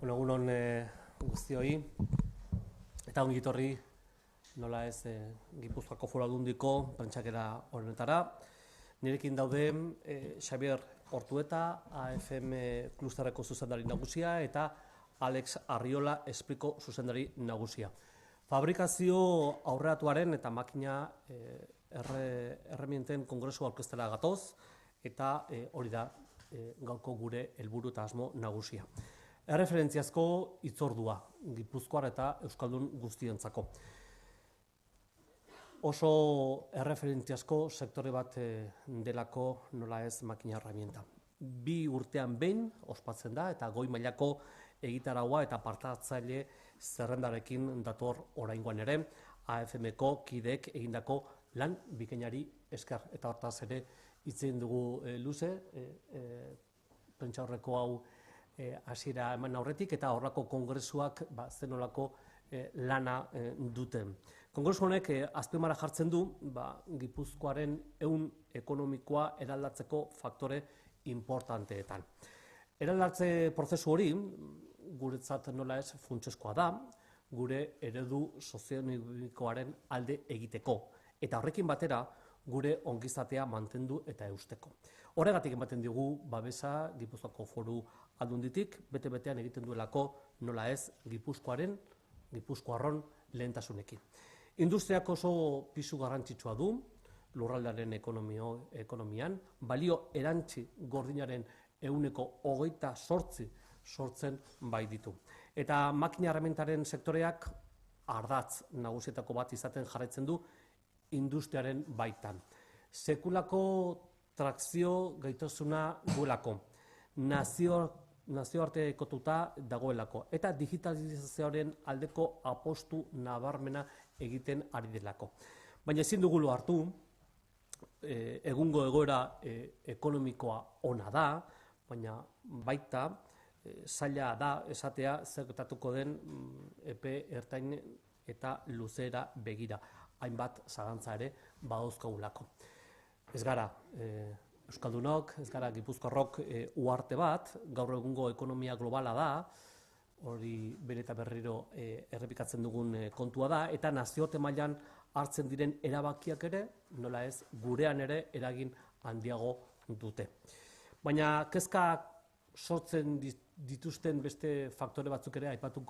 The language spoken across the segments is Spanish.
Bueno, egunon guztioi, eta ongi etorri nola ez Gipuzkoako Foru Aldundiko pentsakera honetara. Nirekin daude Xabier Ortueta, AFM klusterreko zuzendari nagusia, eta Alex Arriola Espriko zuzendari nagusia. Fabrikazio aurreratuaren eta makina erremienten kongresua aurkeztera gatoz, eta hori da gaurko gure helburu eta asmo nagusia. Erreferentziazko hitzordua, Gipuzkoar eta Euskaldun guztientzako. Oso erreferentziazko sektore bat delako nola ez makina herramienta. 2 urtean behin ospatzen da eta goi mailako egitaraua eta partatzaile zerrendarekin dator oraingoan ere, AFM-ko kideek egindako lan bikainari esker. Eta hortaz ere hitz egin dugu luze, prentsaurreko hau hasiera eman aurretik eta horrako kongresuak zenolako lana duten. Kongresu honek azpimarra jartzen du Gipuzkoaren ehun ekonomikoa eraldatzeko faktore importanteetan. Eraldatze prozesu hori guretzat nola ez funtsezkoa da, gure eredu sozioekonomikoaren alde egiteko eta horrekin batera gure ongizatea mantendu eta eusteko. Horregatik ematen digu babesa Gipuzkoako Foru Aldunditik, bete-betean egiten duelako nola ez Gipuzkoarron lehentasunekin. Industriak oso pisu garrantzitsua du lurraldearen ekonomian, balio erantzi gordinaren 28% sortzen bai ditu. Eta makina errementaren sektoreak ardatz nagusietako bat izaten jarraitzen du industriaren baitan. Sekulako trakzio gaitasuna duelako, nazioartekotuta dagoelako eta digitalizazioaren aldeko apostu nabarmena egiten ari delako. Baina ezin dugu hartu, egungo egoera ekonomikoa ona da, baina baita zaila da esatea zer gertatuko den epe ertain eta luzera begira. Hainbat zalantza ere badauzkagulako. Ez gara Euskaldunok, ez gara Gipuzkoarrok uharte bat, gaur egungo ekonomia globala da, hori bere eta berriro errepikatzen dugun kontua da, eta nazioarte mailan hartzen diren erabakiak ere, nola ez, gurean ere eragin handiago dute. Baina kezka sortzen dituzten beste faktore batzuk ere aipatu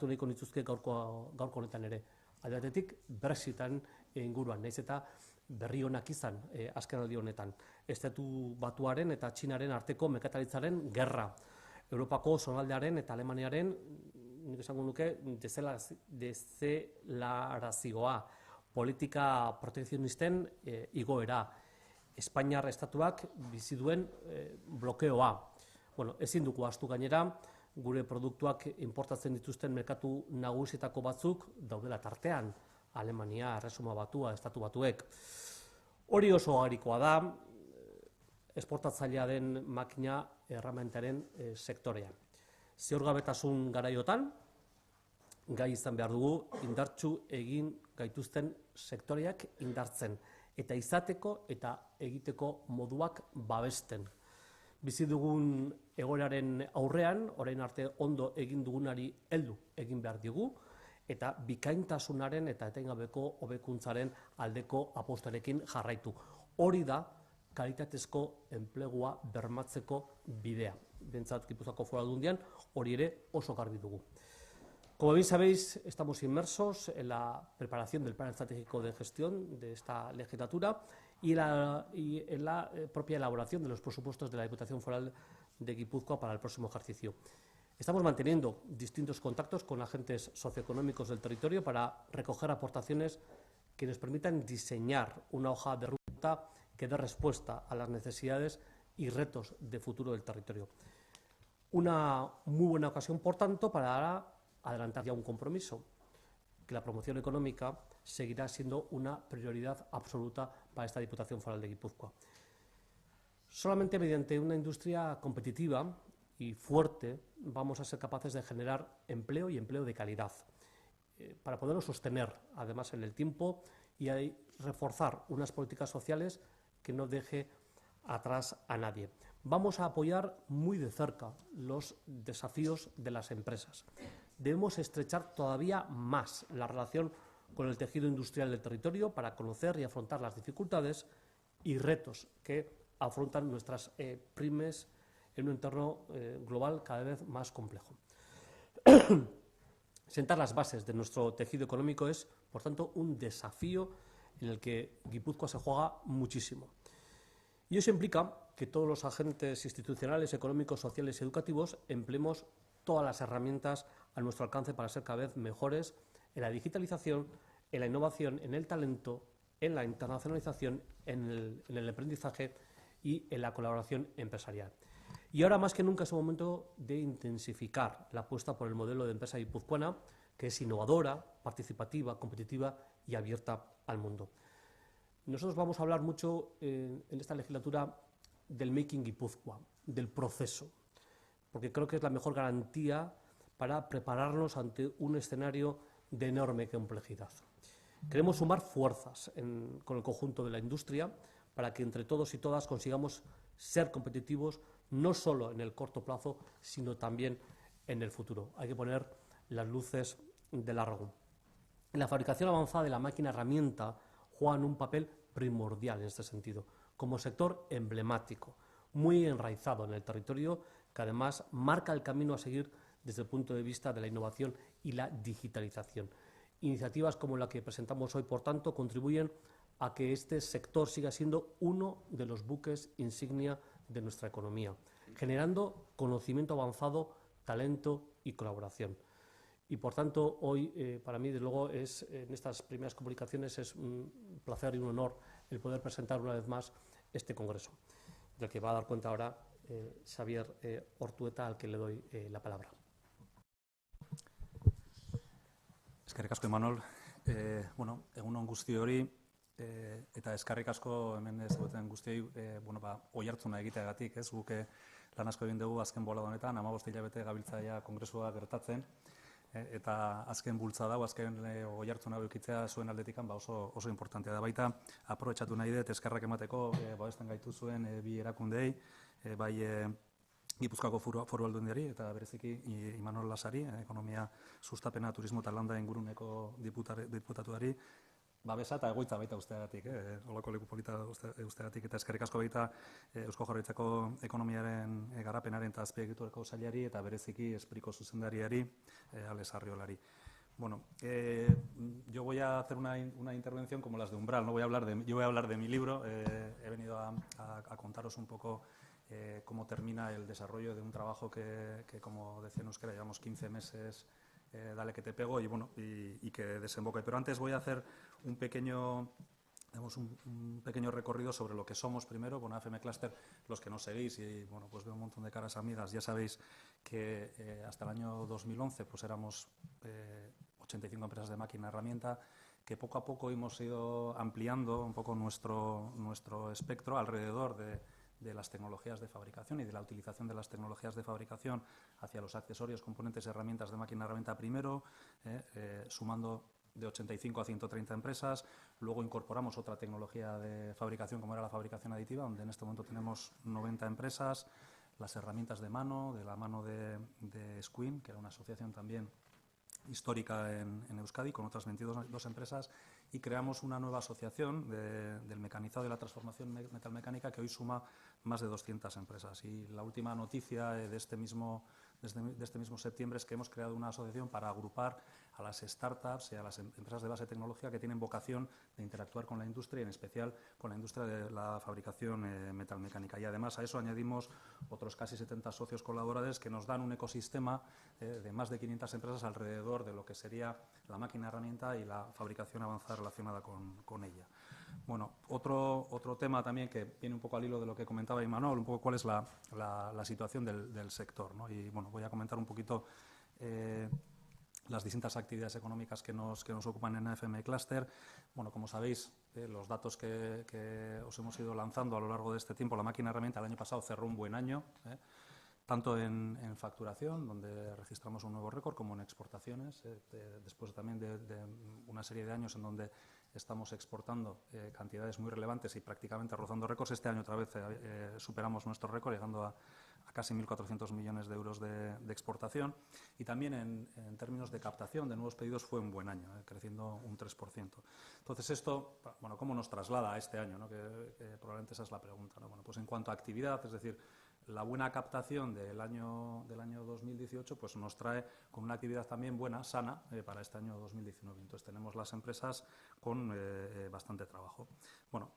nahiko nituzke gaurko honetan ere. Alde batetik, Brexitan inguruan, nahiz eta berri onak izan azkenaldi honetan. Estatu Batuaren eta Txinaren arteko merkataritzaren gerra. Europako zonaldearen eta Alemaniaren, nik esango nuke, dezelarazioa, politika protekzionisten igoera, Espainiar estatuak bizi duen blokeoa. Ezin dugu ahaztu gainera, gure produktuak importatzen dituzten merkatu nagusietako batzuk daudela tartean, Alemania, Erresuma Batua, Estatu Batuek. Hori oso agerikoa da, esportatzailea den makina errementaren sektorean. Ziurgabetasun garaiotan, gai izan behar dugu, indartsu egin gaituzten sektoreak indartzen, eta izateko eta egiteko moduak babesten. Bizi dugun egoeraren aurrean, orain arte ondo egin dugunari heldu egin behar digu, eta bikaintasunaren eta etengabeko hobekuntzaren aldeko apostarekin jarraitu. Hori da kalitatezko enplegua bermatzeko bidea. Behintzat Gipuzkoako Foru Aldundian hori ere oso garbi dugu. Como bien sabéis, estamos inmersos en la preparación del Plan Estratégico de Gestión de esta legislatura y en la propia elaboración de los presupuestos de la Diputación Foral de Guipúzcoa para el próximo ejercicio. Estamos manteniendo distintos contactos con agentes socioeconómicos del territorio para recoger aportaciones que nos permitan diseñar una hoja de ruta que dé respuesta a las necesidades y retos de futuro del territorio. Una muy buena ocasión, por tanto, para adelantar ya un compromiso, que la promoción económica seguirá siendo una prioridad absoluta para esta Diputación Foral de Guipúzcoa. Solamente mediante una industria competitiva y fuerte vamos a ser capaces de generar empleo y empleo de calidad, para poderlo sostener además en el tiempo y reforzar unas políticas sociales que no deje atrás a nadie. Vamos a apoyar muy de cerca los desafíos de las empresas. Debemos estrechar todavía más la relación con el tejido industrial del territorio para conocer y afrontar las dificultades y retos que afrontan nuestras pymes en un entorno global cada vez más complejo. Sentar las bases de nuestro tejido económico es, por tanto, un desafío en el que Guipúzcoa se juega muchísimo. Y eso implica que todos los agentes institucionales, económicos, sociales y educativos empleemos todas las herramientas a nuestro alcance para ser cada vez mejores en la digitalización, en la innovación, en el talento, en la internacionalización, en el aprendizaje y en la colaboración empresarial. Y ahora más que nunca es el momento de intensificar la apuesta por el modelo de empresa guipuzcoana, que es innovadora, participativa, competitiva y abierta al mundo. Nosotros vamos a hablar mucho en esta legislatura del Making Guipúzcoa, del proceso, porque creo que es la mejor garantía para prepararnos ante un escenario de enorme complejidad. Queremos sumar fuerzas con el conjunto de la industria para que entre todos y todas consigamos ser competitivos no solo en el corto plazo, sino también en el futuro. Hay que poner las luces de largo. La fabricación avanzada de la máquina herramienta juega un papel primordial en este sentido, como sector emblemático, muy enraizado en el territorio, que además marca el camino a seguir desde el punto de vista de la innovación y la digitalización. Iniciativas como la que presentamos hoy, por tanto, contribuyen a que este sector siga siendo uno de los buques insignia de nuestra economía, generando conocimiento avanzado, talento y colaboración. Y, por tanto, hoy, para mí, desde luego, en estas primeras comunicaciones es un placer y un honor el poder presentar una vez más este congreso, del que va a dar cuenta ahora Xavier Ortueta, al que le doy la palabra. Eskerrik asko, Imanol. Egun on guzti hori, eta eskerrik asko hemen ez duten guztiei, oihartzuna egiteagatik, ez guk lan asko egin dugu azken bolada honetan, 15 hilabete gabiltza kongresua gertatzen, eta azken bultzada dago, azken oihartzuna edukitzea zuen aldetikan oso importantea da. Baita, aprobetxatu nahi dut eskerrak emateko babesten gaituzuen bi erakundei, bai Gipuzkoako Foru Aldundiari eta bereziki Imanol Lasari, ekonomia sustapena, turismo eta landa inguruneko diputatuari, babesa eta egoitza baita usteagatik, holako leku polita usteagatik, eta eskerrik asko baita Eusko Jaurlaritzako ekonomiaren garapenaren eta azpiegiturako sailari eta bereziki Espriko zuzendariari, Alex Arriolari. Bueno, yo voy a hacer una intervención como las de Umbral, ¿no? Yo voy a hablar de mi libro, he venido a contaros un poco cómo termina el desarrollo de un trabajo que como decía en euskera, llevamos 15 meses, dale que te pego, y que desemboque. Pero antes voy a hacer un pequeño recorrido sobre lo que somos primero. Bueno, AFM Cluster, los que nos seguís, y pues veo un montón de caras amigas, ya sabéis que hasta el año 2011 pues éramos 85 empresas de máquina herramienta, que poco a poco hemos ido ampliando un poco nuestro espectro alrededor de las tecnologías de fabricación y de la utilización de las tecnologías de fabricación hacia los accesorios, componentes y herramientas de máquina herramienta primero, sumando de 85 a 130 empresas. Luego incorporamos otra tecnología de fabricación como era la fabricación aditiva, donde en este momento tenemos 90 empresas, las herramientas de la mano de Squin, que era una asociación también histórica en Euskadi, con otras 22 empresas, y creamos una nueva asociación del mecanizado de la transformación metalmecánica que hoy suma más de 200 empresas. Y la última noticia de este mismo septiembre es que hemos creado una asociación para agrupar a las startups y a las empresas de base tecnológica que tienen vocación de interactuar con la industria, y en especial con la industria de la fabricación metalmecánica. Y además a eso añadimos otros casi 70 socios colaboradores que nos dan un ecosistema de más de 500 empresas alrededor de lo que sería la máquina herramienta y la fabricación avanzada relacionada con ella. Bueno, otro tema también que viene un poco al hilo de lo que comentaba Imanol, un poco cuál es la situación del sector, ¿no? Y bueno, voy a comentar un poquito las distintas actividades económicas que nos ocupan en AFM Cluster. Bueno, como sabéis, los datos que os hemos ido lanzando a lo largo de este tiempo, la máquina herramienta el año pasado cerró un buen año, tanto en facturación, donde registramos un nuevo récord, como en exportaciones, después también de una serie de años en donde estamos exportando cantidades muy relevantes y prácticamente rozando récords. Este año otra vez superamos nuestro récord, llegando a casi 1.400 millones de euros de exportación. Y también en términos de captación de nuevos pedidos fue un buen año, creciendo un 3%. Entonces esto, bueno, ¿cómo nos traslada a este año? ¿No? Que probablemente esa es la pregunta, ¿no? Bueno, pues en cuanto a actividad, es decir, la buena captación del año 2018 pues nos trae con una actividad también buena, sana, para este año 2019. Entonces tenemos las empresas con bastante trabajo. Bueno,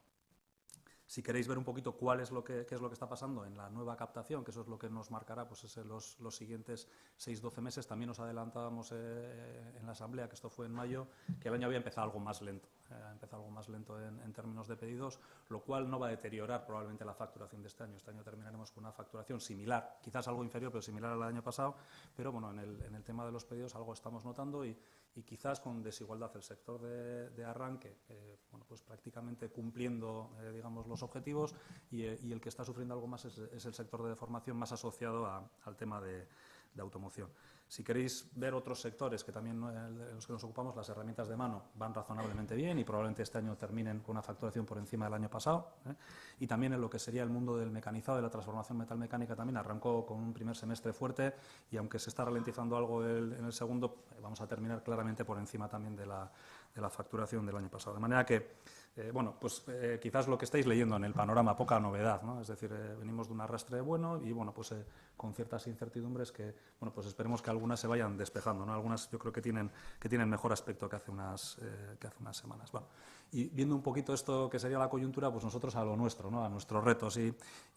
si queréis ver un poquito qué es lo que está pasando en la nueva captación, que eso es lo que nos marcará pues, los siguientes 6-12 meses, también nos adelantábamos en la Asamblea, que esto fue en mayo, que el año había empezado algo más lento. Ha empezado algo más lento en términos de pedidos, lo cual no va a deteriorar probablemente la facturación de este año. Este año terminaremos con una facturación similar, quizás algo inferior, pero similar al año pasado. Pero bueno, en el tema de los pedidos algo estamos notando y quizás con desigualdad. El sector de arranque, bueno, pues prácticamente cumpliendo, digamos, los objetivos y el que está sufriendo algo más es el sector de deformación más asociado al tema de automoción. Si queréis ver otros sectores que también en los que nos ocupamos, las herramientas de mano van razonablemente bien y probablemente este año terminen con una facturación por encima del año pasado. Y también en lo que sería el mundo del mecanizado, de la transformación metalmecánica, también arrancó con un primer semestre fuerte y aunque se está ralentizando algo en el segundo, vamos a terminar claramente por encima también de la facturación del año pasado. De manera que bueno, pues quizás lo que estáis leyendo en el panorama, poca novedad, ¿no? Es decir, venimos de un arrastre bueno y, bueno, pues con ciertas incertidumbres que, bueno, pues esperemos que algunas se vayan despejando, ¿no? Algunas yo creo que tienen mejor aspecto que hace unas semanas. Bueno, y viendo un poquito esto que sería la coyuntura, pues nosotros a lo nuestro, ¿no? A nuestros retos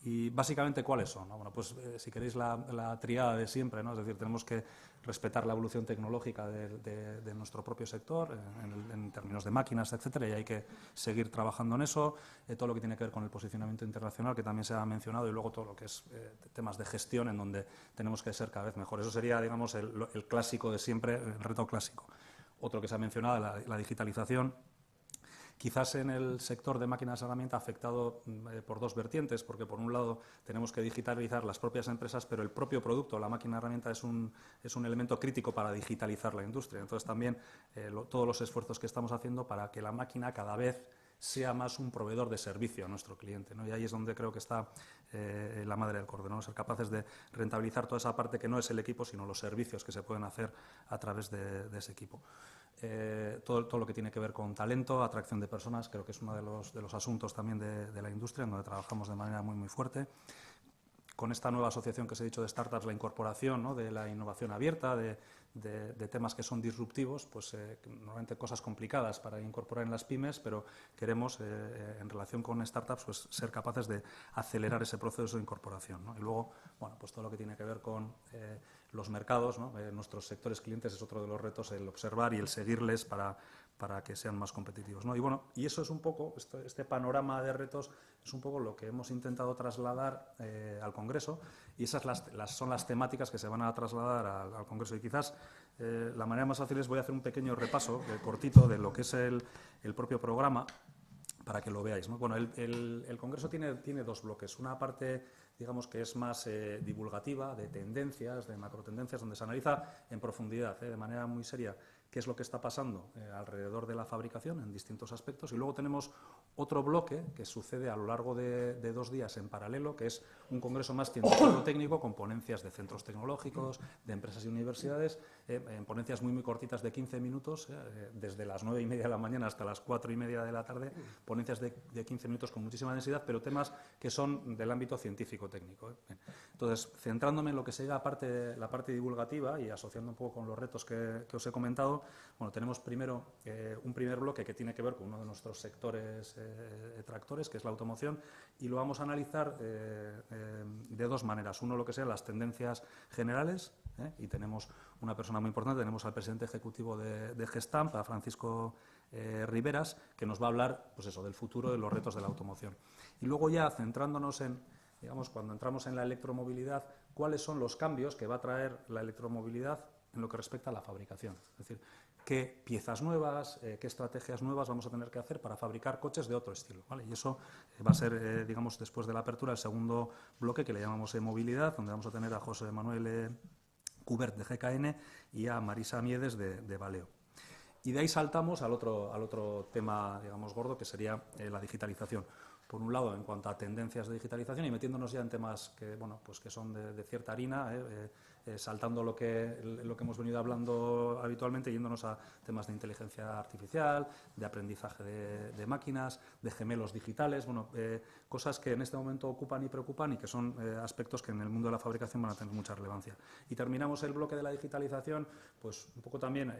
y básicamente ¿cuáles son? ¿No? Bueno, pues si queréis la triada de siempre, ¿no? Es decir, tenemos que respetar la evolución tecnológica de nuestro propio sector en términos de máquinas, etcétera, y hay que seguir trabajando en eso, todo lo que tiene que ver con el posicionamiento internacional, que también se ha mencionado, y luego todo lo que es temas de gestión, en donde tenemos que ser cada vez mejor. Eso sería, digamos, el clásico de siempre, el reto clásico. Otro que se ha mencionado, la digitalización. Quizás en el sector de máquinas de herramienta afectado por dos vertientes, porque por un lado tenemos que digitalizar las propias empresas, pero el propio producto, la máquina de herramienta, es un elemento crítico para digitalizar la industria. Entonces también todos los esfuerzos que estamos haciendo para que la máquina cada vez sea más un proveedor de servicio a nuestro cliente, ¿no? Y ahí es donde creo que está la madre del cordón, ¿no? Ser capaces de rentabilizar toda esa parte que no es el equipo, sino los servicios que se pueden hacer a través de ese equipo. Todo lo que tiene que ver con talento, atracción de personas, creo que es uno de los asuntos también de la industria, en donde trabajamos de manera muy, muy fuerte. Con esta nueva asociación que os he dicho de startups, la incorporación, ¿no? De la innovación abierta, de temas que son disruptivos, pues normalmente cosas complicadas para incorporar en las pymes, pero queremos, en relación con startups, pues ser capaces de acelerar ese proceso de incorporación, ¿no? Y luego, bueno, pues todo lo que tiene que ver con los mercados, ¿no? Nuestros sectores clientes es otro de los retos, el observar y el seguirles para que sean más competitivos, ¿no? Y bueno, y eso es un poco, este panorama de retos es un poco lo que hemos intentado trasladar al Congreso, y esas son las temáticas que se van a trasladar al Congreso. Y quizás la manera más fácil es, voy a hacer un pequeño repaso cortito de lo que es el propio programa, para que lo veáis, ¿no? Bueno, el Congreso tiene dos bloques. Una parte, digamos, que es más divulgativa, de tendencias, de macrotendencias, donde se analiza en profundidad, de manera muy seria, qué es lo que está pasando alrededor de la fabricación en distintos aspectos. Y luego tenemos otro bloque que sucede a lo largo de 2 días en paralelo, que es un congreso más científico-técnico con ponencias de centros tecnológicos, de empresas y universidades, en ponencias muy, muy cortitas de 15 minutos, desde las 9:30 de la mañana hasta las 4:30 de la tarde, ponencias de 15 minutos con muchísima densidad, pero temas que son del ámbito científico-técnico. Entonces, centrándome en lo que sería la parte divulgativa y asociando un poco con los retos que os he comentado, bueno, tenemos primero un primer bloque que tiene que ver con uno de nuestros sectores tractores, que es la automoción, y lo vamos a analizar de dos maneras. Uno, lo que sean las tendencias generales, y tenemos una persona muy importante, tenemos al presidente ejecutivo de Gestamp, a Francisco Riveras, que nos va a hablar, pues eso, del futuro de los retos de la automoción. Y luego ya centrándonos en, digamos, cuando entramos en la electromovilidad, cuáles son los cambios que va a traer la electromovilidad en lo que respecta a la fabricación. Es decir, qué piezas nuevas, qué estrategias nuevas vamos a tener que hacer para fabricar coches de otro estilo, ¿vale? Y eso va a ser, digamos, después de la apertura, el segundo bloque, que le llamamos movilidad, donde vamos a tener a José Manuel Cubert de GKN y a Marisa Miedes de Valeo. Y de ahí saltamos al otro tema, digamos, gordo, que sería la digitalización. Por un lado, en cuanto a tendencias de digitalización y metiéndonos ya en temas que, bueno, pues que son de cierta harina, saltando lo que hemos venido hablando habitualmente, yéndonos a temas de inteligencia artificial, de aprendizaje de máquinas, de gemelos digitales, bueno, cosas que en este momento ocupan y preocupan y que son aspectos que en el mundo de la fabricación van a tener mucha relevancia. Y terminamos el bloque de la digitalización, pues un poco también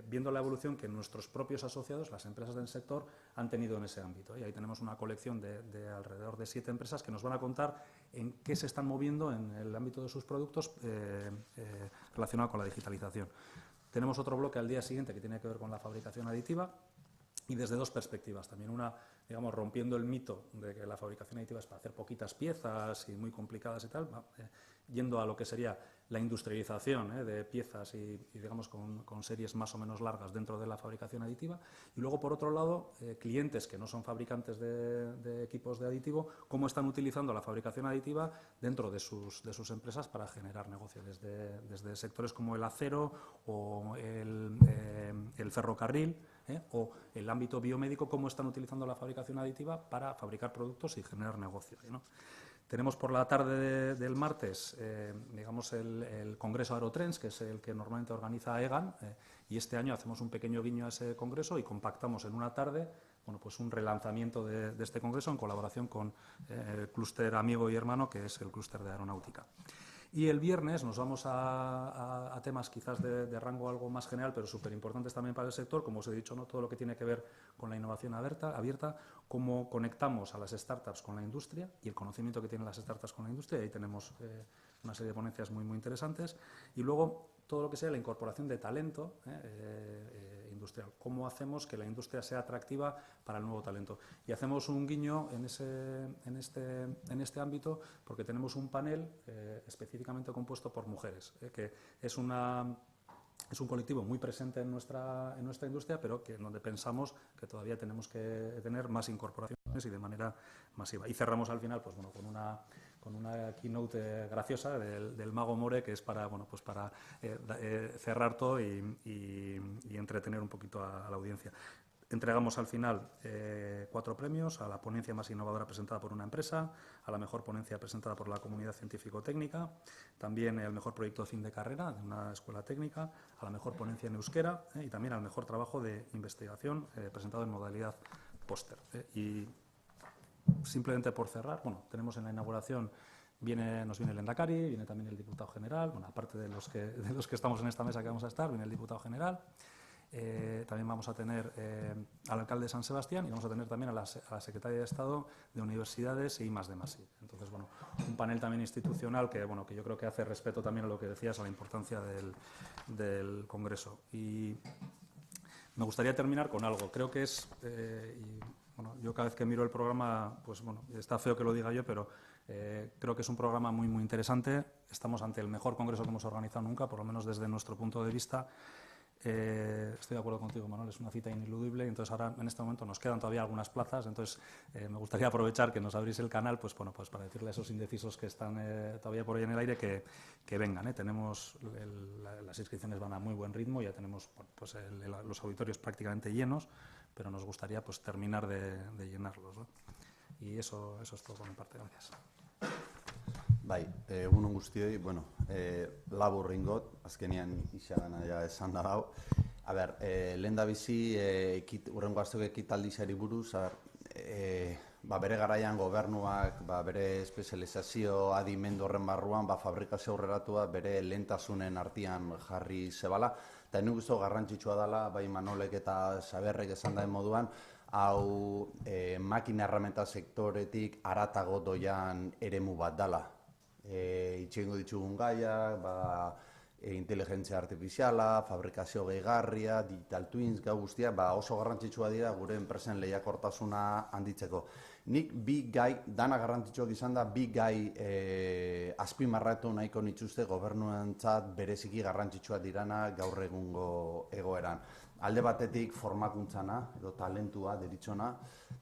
viendo la evolución que nuestros propios asociados, las empresas del sector, han tenido en ese ámbito. Y ahí tenemos una colección de alrededor de 7 empresas que nos van a contar en qué se están moviendo en el ámbito de sus productos relacionado con la digitalización. Tenemos otro bloque al día siguiente que tiene que ver con la fabricación aditiva y desde dos perspectivas. También una, digamos, rompiendo el mito de que la fabricación aditiva es para hacer poquitas piezas y muy complicadas y tal, yendo a lo que sería la industrialización de piezas y digamos, con series más o menos largas dentro de la fabricación aditiva. Y luego, por otro lado, clientes que no son fabricantes de equipos de aditivo, cómo están utilizando la fabricación aditiva dentro de sus empresas para generar negocio, desde sectores como el acero o el ferrocarril, o el ámbito biomédico, cómo están utilizando la fabricación aditiva para fabricar productos y generar negocio, ¿no? Tenemos por la tarde del martes, digamos, el Congreso Aerotrends, que es el que normalmente organiza EGAN, y este año hacemos un pequeño guiño a ese congreso y compactamos en una tarde, bueno, pues un relanzamiento de este congreso en colaboración con el clúster amigo y hermano, que es el clúster de aeronáutica. Y el viernes nos vamos a temas quizás de rango algo más general, pero súper importantes también para el sector, como os he dicho, ¿no? Todo lo que tiene que ver con la innovación abierta, cómo conectamos a las startups con la industria y el conocimiento que tienen las startups con la industria. Ahí tenemos una serie de ponencias muy interesantes. Y luego todo lo que sea la incorporación de talento industrial. Cómo hacemos que la industria sea atractiva para el nuevo talento. Y hacemos un guiño en este ámbito porque tenemos un panel específicamente compuesto por mujeres, que es un colectivo muy presente en nuestra industria, pero que donde pensamos que todavía tenemos que tener más incorporaciones y de manera masiva. Y cerramos al final, pues bueno, con una keynote graciosa del Mago More, que es para, bueno, pues para cerrar todo y entretener un poquito a la audiencia. Entregamos al final 4 premios: a la ponencia más innovadora presentada por una empresa, a la mejor ponencia presentada por la comunidad científico-técnica, también el mejor proyecto de fin de carrera de una escuela técnica, a la mejor ponencia en euskera y también al mejor trabajo de investigación presentado en modalidad póster. Y simplemente por cerrar, bueno, tenemos en la inauguración nos viene el Endacari, viene también el diputado general, bueno, aparte de los que estamos en esta mesa que vamos a estar, viene el diputado general. También vamos a tener al alcalde de San Sebastián y vamos a tener también a la secretaria de Estado de Universidades y I+D+I. Entonces, bueno, un panel también institucional que yo creo que hace respeto también a lo que decías, a la importancia del Congreso. Y me gustaría terminar con algo. Creo que es, bueno, yo cada vez que miro el programa, pues bueno, está feo que lo diga yo, pero creo que es un programa muy interesante. Estamos ante el mejor congreso que hemos organizado nunca, por lo menos desde nuestro punto de vista. Estoy de acuerdo contigo, Manuel, es una cita ineludible. Entonces ahora en este momento nos quedan todavía algunas plazas, entonces me gustaría aprovechar que nos abrís el canal, pues bueno, pues para decirle a esos indecisos que están todavía por ahí en el aire que vengan. Tenemos las inscripciones van a muy buen ritmo, ya tenemos pues los auditorios prácticamente llenos, pero nos gustaría pues terminar de llenarlos, ¿no? Y eso es todo por mi parte. Gracias. Bai, egunon guztioi, bueno, labur ingot, azkenian isagana ja esan da hau. A ber, lehen da bizi, urrengo asteko ekitaldiari buruz, bere garaian gobernuak, bere espezializazio adimendu horren barruan, fabrikazio aurreratua bere lehentasunen artean jarri zebala, eta nik uste garrantzitsua dela, bai Manolek eta Xaberrek esan daen moduan, hau makina erramenta sektoretik haratago doian eremu bat dela. Itxengo ditugun gaiak, inteligentzia artifiziala, fabrikazio gehigarria, digital twins, gau guztia, oso garrantzitsua dira gure enpresen lehiakortasuna handitzeko. Nik bi gai, dana garrantzitsuak izan da, bi gai azpimarratu nahiko nituzte gobernuentzat bereziki garrantzitsua dirana gaur egungo egoeran. alde batetik formakuntzana edo talentua deritzona,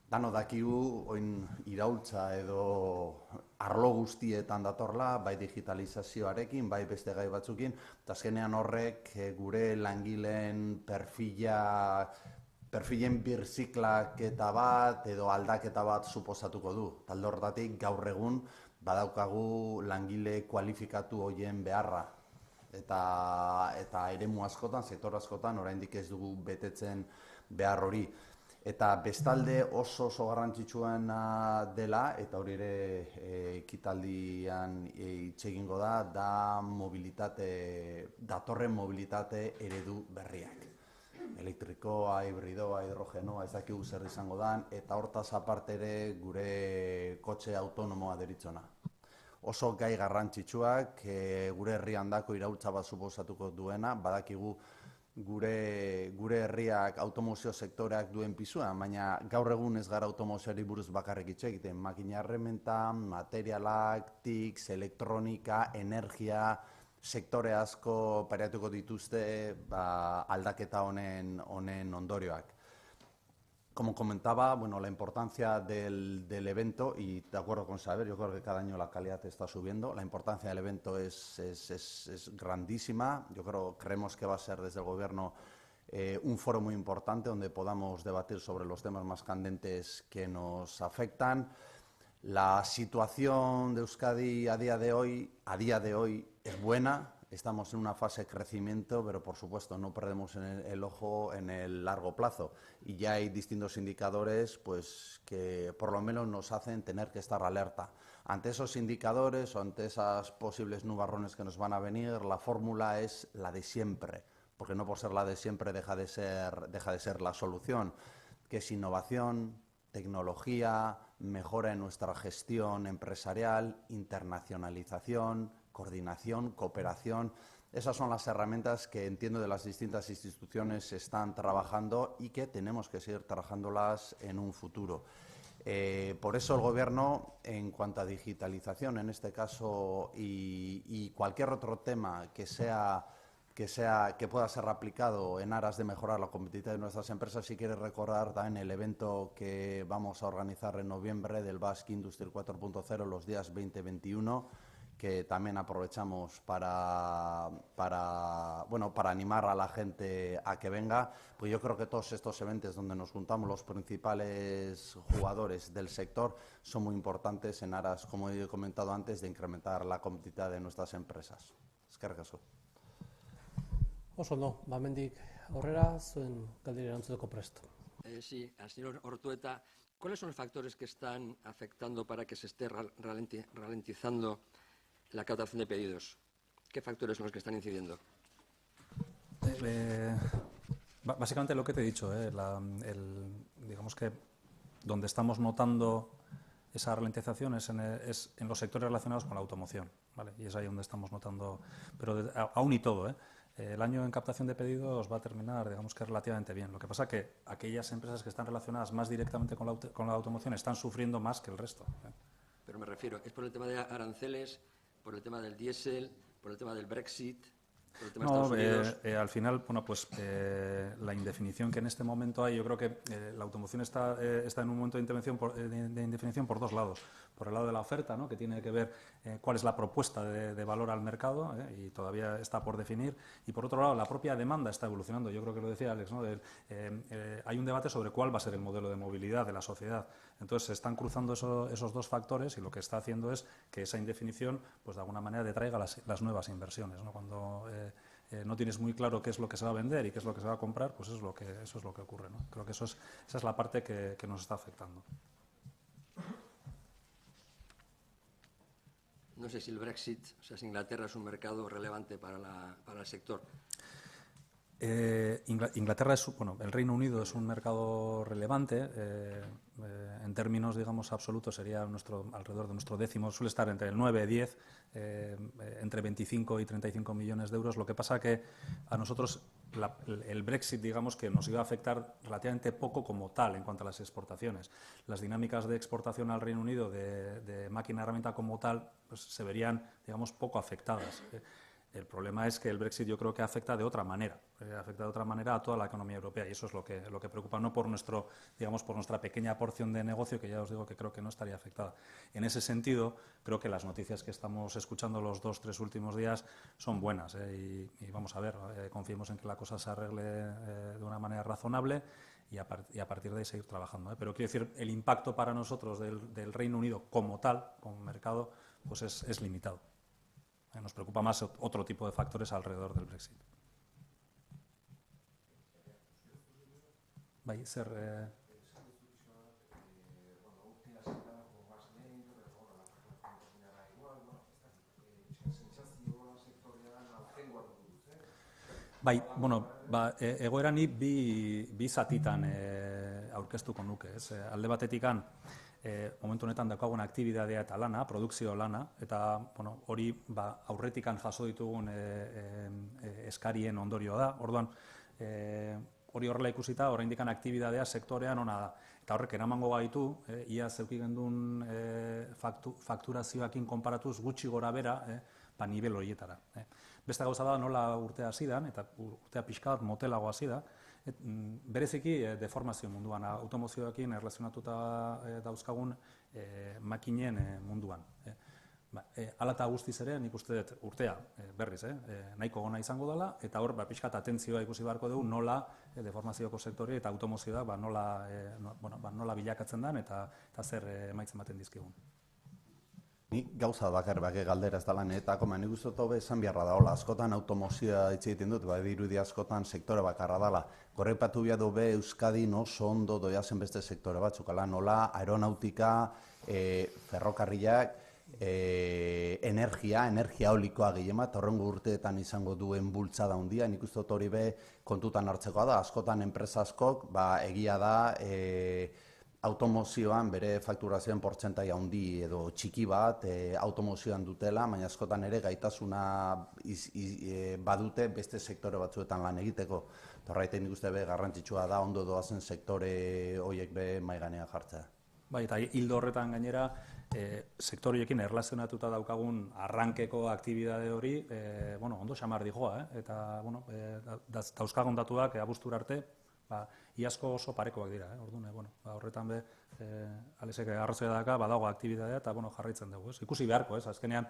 dano dakigu oin iraultza edo arlo guztietan datorla, bai digitalizazioarekin, bai beste gai batzukin, eta azkenean horrek gure langileen perfilen birziklaketa bat edo aldaketa bat suposatuko du. Talde horretatik gaur egun badaukagu langile kualifikatu horien beharra. Eta eremu askotan, sektor askotan, oraindik ez dugu betetzen behar hori. Eta bestalde oso garrantzitsuena dela, eta hori ere ekitaldian hitz egingo da datorren mobilitate eredu berriak. Elektrikoa, hibridoa, hidrogenoa, ez dakigu zer izango dan, eta hortaz aparte ere gure kotxe autonomoa deritzona. Oso gai garrantzitsuak, gure herrian dako iraultza bat suposatuko duena, badakigu gure herriak automozio sektoreak duen pisua, baina gaur egun ez gara automozioari buruz bakarrik hitz egiten, makina erreminta, materialak, TICs, elektronika, energia, sektore asko pairatuko dituzte aldaketa honen ondorioak. Como comentaba, bueno, la importancia del evento, y de acuerdo con Saber, yo creo que cada año la calidad está subiendo, la importancia del evento es grandísima. Creemos que va a ser desde el Gobierno un foro muy importante donde podamos debatir sobre los temas más candentes que nos afectan. La situación de Euskadi a día de hoy es buena. Estamos en una fase de crecimiento, pero por supuesto no perdemos el ojo en el largo plazo. Y ya hay distintos indicadores pues, que por lo menos nos hacen tener que estar alerta. Ante esos indicadores o ante esas posibles nubarrones que nos van a venir, la fórmula es la de siempre, porque no por ser la de siempre deja de ser la solución, que es innovación, tecnología, mejora en nuestra gestión empresarial, internacionalización, coordinación, cooperación. Esas son las herramientas que entiendo de las distintas instituciones están trabajando y que tenemos que seguir trabajándolas en un futuro. Por eso el Gobierno, en cuanto a digitalización, en este caso, y cualquier otro tema que pueda ser aplicado en aras de mejorar la competitividad de nuestras empresas, si quiere recordar también el evento que vamos a organizar en noviembre del Basque Industry 4.0 los días 20 y 21, que también aprovechamos para animar a la gente a que venga. Pues yo creo que todos estos eventos donde nos juntamos los principales jugadores del sector son muy importantes en aras, como he comentado antes, de incrementar la competitividad de nuestras empresas. Eskerrik asko. Oso ondo, hemendik aurrera zuen galdera erantzuteko prest. Sí, al señor Ortueta, ¿cuáles son los factores que están afectando para que se esté ralentizando la captación de pedidos? ¿Qué factores son los que están incidiendo? Básicamente lo que te he dicho, digamos que donde estamos notando esa ralentización es en los sectores relacionados con la automoción, ¿vale? Y es ahí donde estamos notando, pero aún y todo, el año en captación de pedidos va a terminar, digamos que relativamente bien. Lo que pasa es que aquellas empresas que están relacionadas más directamente con la automoción están sufriendo más que el resto. Pero me refiero, ¿es por el tema de aranceles, por el tema del diésel, por el tema del Brexit, por el tema de Estados Unidos? Al final, bueno, pues la indefinición que en este momento hay, yo creo que la automoción está en un momento de indefinición por dos lados. Por el lado de la oferta, ¿no?, que tiene que ver cuál es la propuesta de valor al mercado, y todavía está por definir. Y por otro lado, la propia demanda está evolucionando. Yo creo que lo decía Alex, ¿no? Hay un debate sobre cuál va a ser el modelo de movilidad de la sociedad. Entonces, se están cruzando esos dos factores y lo que está haciendo es que esa indefinición, pues de alguna manera, detraiga las nuevas inversiones, ¿no? Cuando no tienes muy claro qué es lo que se va a vender y qué es lo que se va a comprar, pues eso es lo que ocurre, ¿no? Creo que esa es la parte que nos está afectando. No sé si el Brexit, o sea, si Inglaterra es un mercado relevante para el sector. Inglaterra el Reino Unido es un mercado relevante. En términos, digamos, absolutos sería alrededor de nuestro décimo, suele estar entre el 9 y 10, entre 25 y 35 millones de euros. Lo que pasa que a nosotros el Brexit, digamos, que nos iba a afectar relativamente poco como tal en cuanto a las exportaciones. Las dinámicas de exportación al Reino Unido de máquina herramienta como tal, pues se verían, digamos, poco afectadas. El problema es que el Brexit yo creo que afecta de otra manera, a toda la economía europea, y eso es lo que preocupa, no por por nuestra pequeña porción de negocio, que ya os digo que creo que no estaría afectada. En ese sentido, creo que las noticias que estamos escuchando los 2-3 últimos días son buenas, y vamos a ver, confiemos en que la cosa se arregle de una manera razonable y a partir de ahí seguir trabajando. Pero quiero decir, el impacto para nosotros del Reino Unido como tal, como mercado, pues es limitado. Nos preocupa más otro tipo de factores alrededor del Brexit. Bai, zer... Bai, egoera ni bi zatitan aurkeztuko nuke. Alde batetikan, momentu honetan daukagun aktibidadea eta lana, produkzio lana, eta hori aurretikan jaso ditugun eskarien ondorioa da. Orduan, hori horrela ikusita, oraindikan aktibidadea sektorean ona da. Eta horrek eramango gaitu, ia zeuki gendun fakturazioakin konparatuz gutxi gora bera, nivel horietara. Beste gauza da nola urtea hasi da, eta urtea pixka bat motelago hasi da, bereziki deformazio munduan, automozioekin erlazionatuta dauzkagun makinen munduan. Hala eta guztiz ere, nik uste dut urtea, berriz, nahiko gona izango dela, eta hor pixka eta atentzioa ikusi beharko dugu nola deformazioko sektore eta automozioa nola bilakatzen den eta zer emaitzen baten dizkigun. Ni gauza bakar galdera ez da lanetako, nik uste dut esan beharra daola. Askotan automozioa hitz egiten dut, dirudi askotan sektore bakarra dela. Gorrepatu behar dobe Euskadin oso ondo doiazen beste sektore batzuk, nola aeronautika, ferrokarrilak, energia eolikoa gehiema, eta horrengo urteetan izango duen bultzada handia, nik uste dut hori be kontutan hartzekoa da. Askotan enpresa askok, egia da, automozioan bere fakturazioen portzentai handi edo txiki bat automozioan dutela, baina askotan ere gaitasuna badute beste sektore batzuetan lan egiteko. Horregatik nik uste be garrantzitsua da ondo doazen sektore horiek be mahai gainean jartzea. Bai, eta hildo horretan gainera, sektoriekin erlazionatuta daukagun arrankeko aktibidade hori, ondo xamar dijoa, eta dauzkagun datuak abuztura arte, iazko oso parekoak dira, orduan, horretan be, Alesek arrazoia daka, badago aktibidadea eta jarraitzen dugu. Ikusi beharko, azkenean,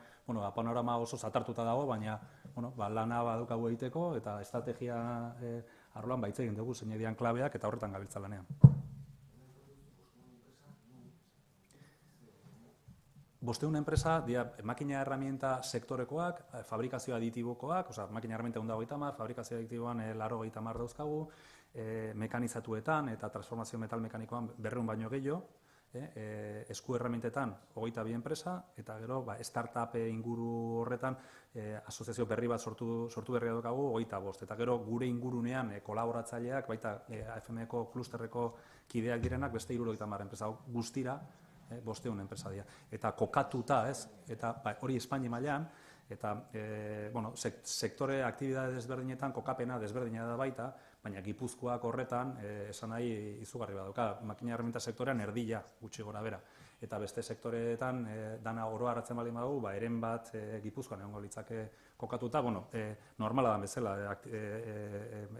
panorama oso zatartuta dago, baina lana badukagu egiteko eta estrategia arloan baitz egin dugu zein dian klabeak eta horretan gabiltza lanean. Bosteun enpresa, makina herramienta sektorekoak, fabrikazio aditibokoak, makina herramienta 130, fabrikazio aditiboan 80 dauzkagu, mekanizatuetan eta transformazio metal mekanikoan 200 baino gehiago, esku herramientetan 22 enpresa, eta gero startup inguru horretan asoziazio berri bat sortu berria daukagu 25, eta gero gure ingurunean kolaboratzaileak, baita AFM-ko klusterreko kideak direnak beste 70 enpresa guztira, 500 enpresa dira. Eta kokatuta, eta hori Espainia mailan, eta sektore aktibidade desberdinetan kokapena desberdina da baita, baina Gipuzkoak horretan esan nahi izugarri badauka, makina herramienta sektorean erdila gutxi gora bera. Eta beste sektoreetan dana oro hartzen baldin badugu, eren bat Gipuzkoan egongo litzake kokatuta, normala da bezala,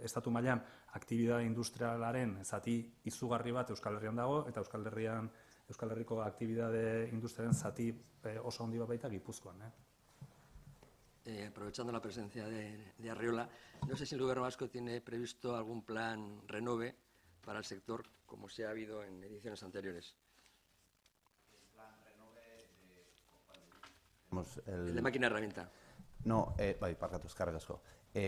estatu mailan aktibidade industrialaren zati izugarri bat Euskal Herrian dago, eta Euskal Herriko aktibidade industrialen zati oso handi bat baita Gipuzkoan. Aprovechando la presencia de Arriola, no sé si el Gobierno vasco tiene previsto algún plan renove para el sector, como se ha habido en ediciones anteriores. El plan renove el de máquina herramienta. No, parkatu eskargasko. Voy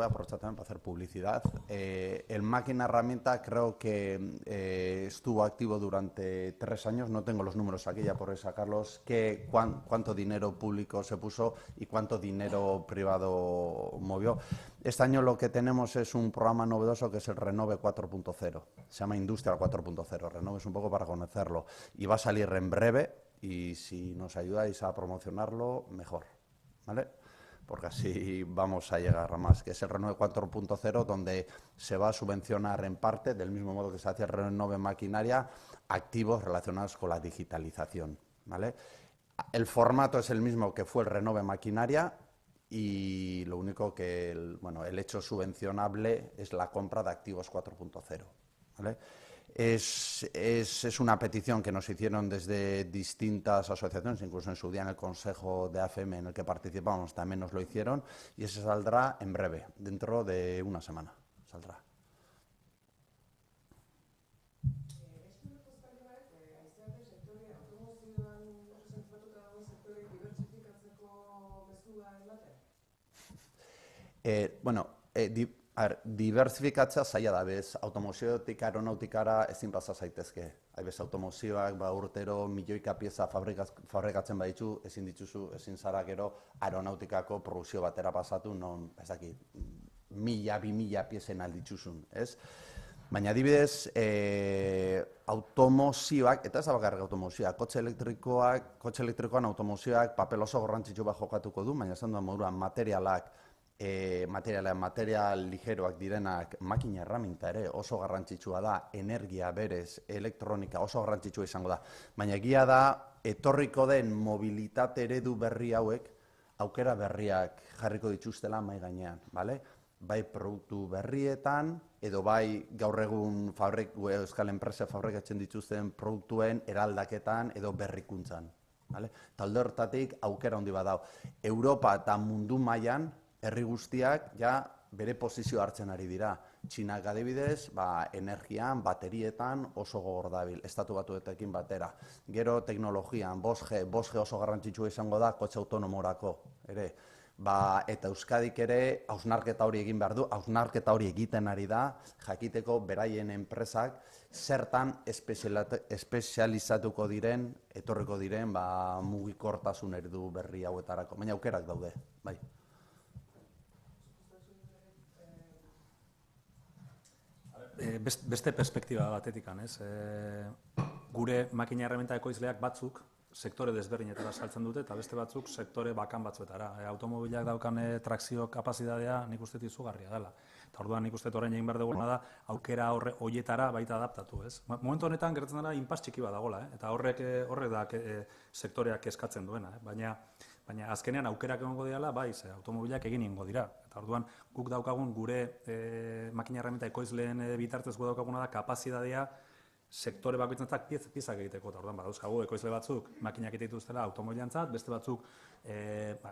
a aprovechar también para hacer publicidad. El máquina herramienta creo que estuvo activo durante 3 años, no tengo los números aquí ya por sacarlos, cuánto dinero público se puso y cuánto dinero privado movió. Este año lo que tenemos es un programa novedoso que es el Renove 4.0, se llama Industrial 4.0, Renove es un poco para conocerlo y va a salir en breve y si nos ayudáis a promocionarlo, mejor, ¿vale? Porque así vamos a llegar a más, que es el Renove 4.0, donde se va a subvencionar en parte, del mismo modo que se hace el Renove Maquinaria, activos relacionados con la digitalización, ¿vale? El formato es el mismo que fue el Renove Maquinaria y lo único que el hecho subvencionable es la compra de activos 4.0, ¿vale? Es una petición que nos hicieron desde distintas asociaciones, incluso en su día en el Consejo de AFM en el que participamos también nos lo hicieron, y ese saldrá en breve, dentro de una semana saldrá. Diversifikatzea zaila da, bez, automoziotik aeronautikara ezin pasa zaitezke. Bez, automozioak urtero milioika pieza fabrikatzen baditu, ezin zara gero aeronautikako produkzio batera pasatu, non, ez dakit, 1000-2000 piezen aldituzun, ez? Baina adibidez, automozioak, eta ez da bakarrik automozioak, kotxe elektrikoan automozioak papel oso garrantzitsu bat jokatuko du, baina esan duan moduan material ligeroak direnak, makina erraminta ere oso garrantzitsua da, energia berez, elektronika oso garrantzitsua izango da. Baina egia da, etorriko den mobilitate eredu berri hauek, aukera berriak jarriko dituztela mahai gainean, bale? Bai produktu berrietan, edo bai gaur egun euskal enpresa fabrikatzen dituzten produktuen eraldaketan edo berrikuntzan. Talde hortatik aukera handi bat dago. Europa eta mundu mailan herri guztiak ja bere posizio hartzen ari dira. Txinak adibidez, energian, baterietan oso gogor dabil, estatu batuetekin batera. Gero teknologian, 5G oso garrantzitsua izango da kotxe autonomorako ere. Eta Euskadik ere hausnarketa hori egin behar du, hausnarketa hori egiten ari da, jakiteko beraien enpresak zertan espezializatuko diren, etorriko diren mugikortasun eredu berri hauetarako. Baina aukerak daude, bai. Beste perspektiba batetikan, ez? Gure makina erreminta ekoizleak batzuk sektore desberdinetara saltzen dute eta beste batzuk sektore bakan batzuetara. Automobilak daukan trakzio kapazitatea nik uste izugarria dela. Eta orduan nik uste orain egin behar duguna da aukera horietara baita adaptatu, ez? Momentu honetan gertatzen dara inpas txiki bat dagoela, eta horrek da sektoreak eskatzen duena, baina azkenean aukerak egongo diala, bai, automobilak egin ingo dira. Eta orduan guk daukagun gure makina erreminta ekoizleen bitartez gu daukaguna da kapazitatea sektore bakoitzentzat piezak egiteko. Eta orduan badauzkagu ekoizle batzuk makinak egituztela automobilantzat, beste batzuk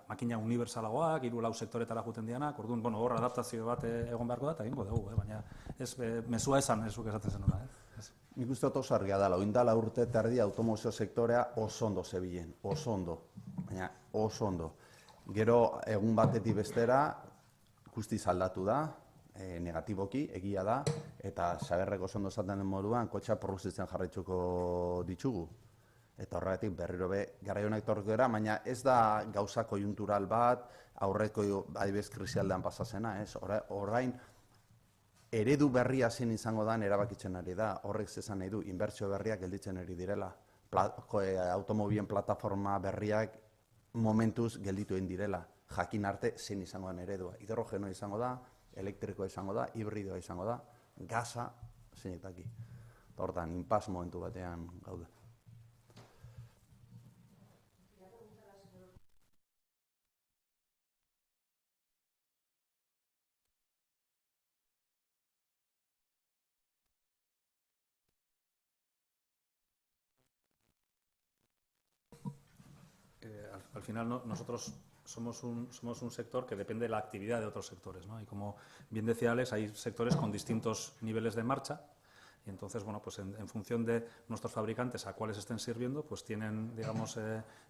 makina universalagoak, 3-4 sektoretara juten dianak. Orduan hor adaptazio bat egon beharko da eta egingo dugu, baina mezua esan ezuk esaten zenuna. Nik uste dut oso argia dela, oindala urte eta erdi automozio sektorea oso ondo zebilen, oso ondo, baina oso ondo. Gero egun batetik bestera guztiz aldatu da, negatiboki, egia da, eta Sagerrek oso ondo esaten den moduan kotxea produzitzen jarraituko ditugu. Eta horregatik berriro garai honak etorriko dira, baina ez da gauza koiuntural bat, aurreko adibidez krisialdean pasazena, ez? Orain eredu berria zein izango da erabakitzen ari da, horrek zezan nahi du, inbertsio berriak gelditzen ari direla, automobilen plataforma berriak momentuz gelditu egin direla, jakin arte zein izango den eredua. Hidrogenoa izango da, elektrikoa izango da, hibridoa izango da, gaza zeinetaki. Hortan, inpas momentu batean gaude. Al final nosotros somos un sector que depende de la actividad de otros sectores, ¿no? Y como bien decía Alex, hay sectores con distintos niveles de marcha y entonces, bueno, pues en función de nuestros fabricantes a cuáles estén sirviendo, pues tienen, digamos,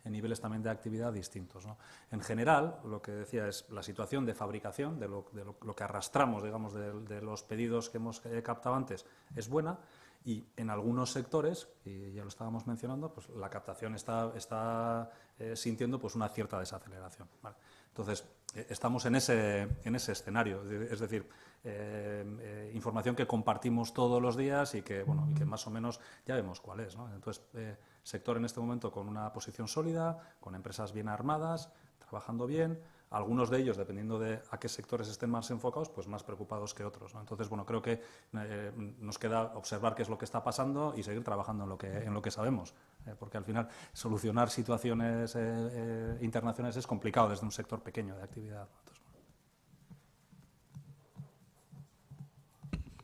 niveles también de actividad distintos, ¿no? En general, lo que decía es la situación de fabricación, de lo que arrastramos, digamos, de los pedidos que hemos captado antes, es buena. Y en algunos sectores, y ya lo estábamos mencionando, pues la captación está sintiendo pues una cierta desaceleración, ¿vale? Entonces, estamos en ese escenario, es decir, información que compartimos todos los días y que más o menos ya vemos cuál es, ¿no? Entonces, sector en este momento con una posición sólida, con empresas bien armadas, trabajando bien, algunos de ellos, dependiendo de a qué sectores estén más enfocados, pues más preocupados que otros, ¿no? Entonces, bueno, creo que nos queda observar qué es lo que está pasando y seguir trabajando en lo que sabemos, porque al final solucionar situaciones internacionales es complicado desde un sector pequeño de actividad. Entonces,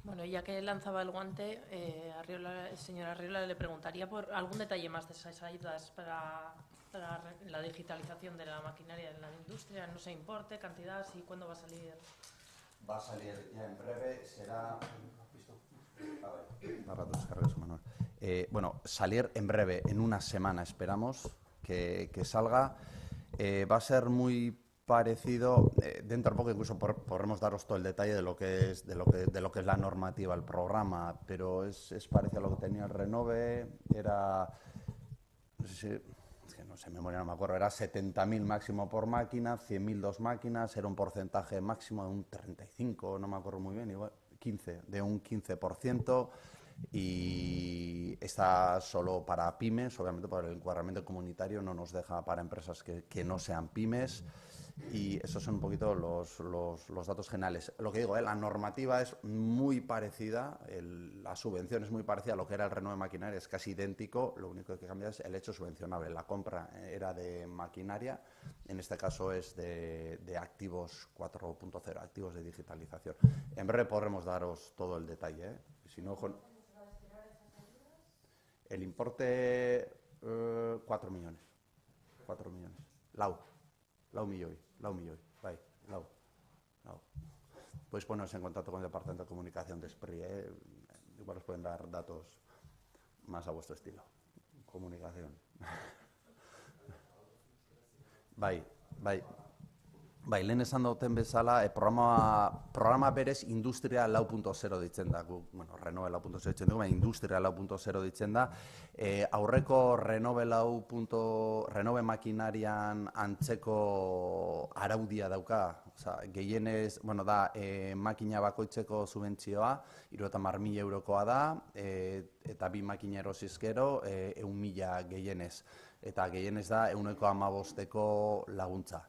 bueno, ya que lanzaba el guante, el señor Arriola le preguntaría por algún detalle más de esas ayudas para la digitalización de la maquinaria en la industria, no sé, importe, cantidad, y cuándo va a salir. Va a salir ya en breve, será... bueno, salir en breve, en una semana esperamos que salga. Va a ser muy parecido, dentro de poco incluso podremos daros todo el detalle de lo que es la normativa, el programa, pero es parecido a lo que tenía el Renove, era, no sé si, es que no sé, memoria no me acuerdo, era 70.000 máximo por máquina, 100.000 dos máquinas, era un porcentaje máximo de un 35, no me acuerdo muy bien, igual 15, de un 15%. Y está solo para pymes, obviamente por el encuadramiento comunitario no nos deja para empresas que no sean pymes, y esos son un poquito los datos generales. Lo que digo, la normativa es muy parecida, la subvención es muy parecida a lo que era el Renove Maquinaria, es casi idéntico, lo único que cambia es el hecho subvencionable. La compra era de maquinaria, en este caso es de activos 4.0, activos de digitalización. En breve podremos daros todo el detalle, si no... El importe, 4 millones. 4 millones. Lau milioi, bai, lau. Podéis poneros en contacto con el Departamento de Comunicación de SPRI, igual os pueden dar datos más a vuestro estilo. Comunicación. Bai, lehen esan dauten bezala, programa berez Industria 4.0 ditzen da, bueno, Renove 4.0 ditzen dugu, baina Industria 4.0 ditzen da. Aurreko Renove Makinarian antzeko araudia dauka, gehienez, bueno, da, makina bakoitzeko subentzioa, 30.000 eurokoa da, eta 2 makina erosizkero, 1.000 gehienez. Eta gehienez da, 115 laguntza.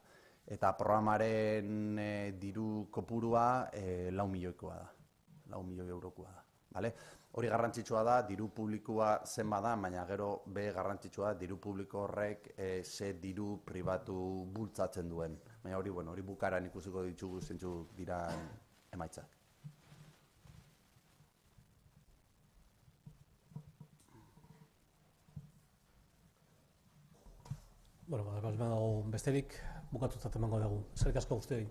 Eta programaren diru kopurua 4 milioikoa da, 4 milioi eurokoa da. Vale? Hori garrantzitsua da, diru publikoa zenba da, baina gero garrantzitsua da, diru publiko horrek ze diru pribatu bultzatzen duen. Baina hori bukaran ikusiko ditugu zeintzuk dira emaitzak. Bueno, besterik bukatutzat emango dugu. Eskerrik asko guztioi.